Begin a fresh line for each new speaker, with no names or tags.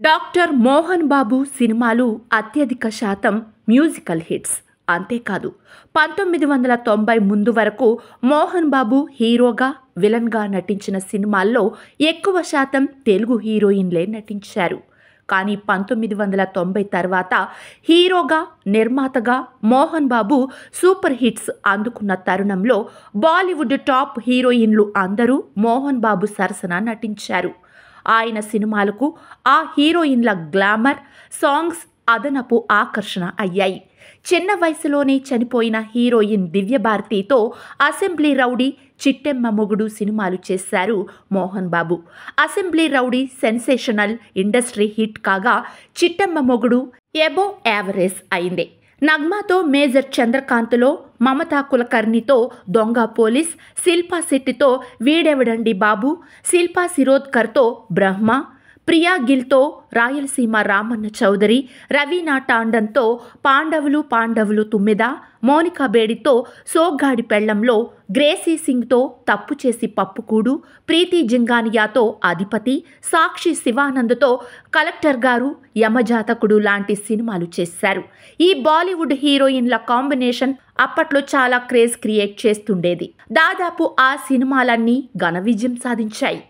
Doctor Mohan Babu సినిమాలు అత్యధిక శాతం మ్యూజికల్ హిట్స్. అంతేకాదు 1990 ముందు వరకు మోహన్ బాబు హీరోగా, విలన్గా నటించిన సినిమాల్లో ఎక్కువ శాతం తెలుగు హీరోయిన్లే నటించారు. కానీ 1990 తర్వాత హీరోగా, నిర్మాతగా మోహన్ బాబు సూపర్ హిట్స్ అందుకున్న తరుణంలో బాలీవుడ్ టాప్ హీరోయిన్లు అందరూ మోహన్ బాబు సరసన నటించారు. ఆయన సినిమాలకు ఆ హీరోయిన్ల గ్లామర్, సాంగ్స్ అదనపు ఆకర్షణ అయ్యాయి. చిన్న వయసులోనే చనిపోయిన హీరోయిన్ దివ్యభారతితో అసెంబ్లీ రౌడీ, చిట్టెమ్మ మొగుడు సినిమాలు చేశారు Mohan Babu. Assembly rowdy sensational industry hit కాగా, చిట్టెమ్మ మొగుడు ఎబో యావరేజ్ అయింది. నగ్మాతో మేజర్ చంద్రకాంత్లో, మమతా కులకర్ణితో దొంగ పోలీస్, శిల్పా శెట్టితో వీడెవడండి బాబు, శిల్పా శిరోద్కర్తో బ్రహ్మ, ప్రియా గిల్తో రాయలసీమ రామన్న చౌదరి, రవీనా టాండన్తో పాండవులు 9, మోనికా బేడితో సోగ్గాడి పెళ్లంలో, గ్రేసీ సింగ్తో తప్పు చేసి పప్పుకూడు, ప్రీతి జింగానియాతో అధిపతి, సాక్షి శివానంద్తో కలెక్టర్ గారు, యమజాతకుడు లాంటి సినిమాలు చేశారు. ఈ బాలీవుడ్ హీరోయిన్ల కాంబినేషన్ అప్పట్లో చాలా క్రేజ్ క్రియేట్ చేస్తుండేది. దాదాపు ఆ సినిమాలన్నీ ఘన విజయం సాధించాయి.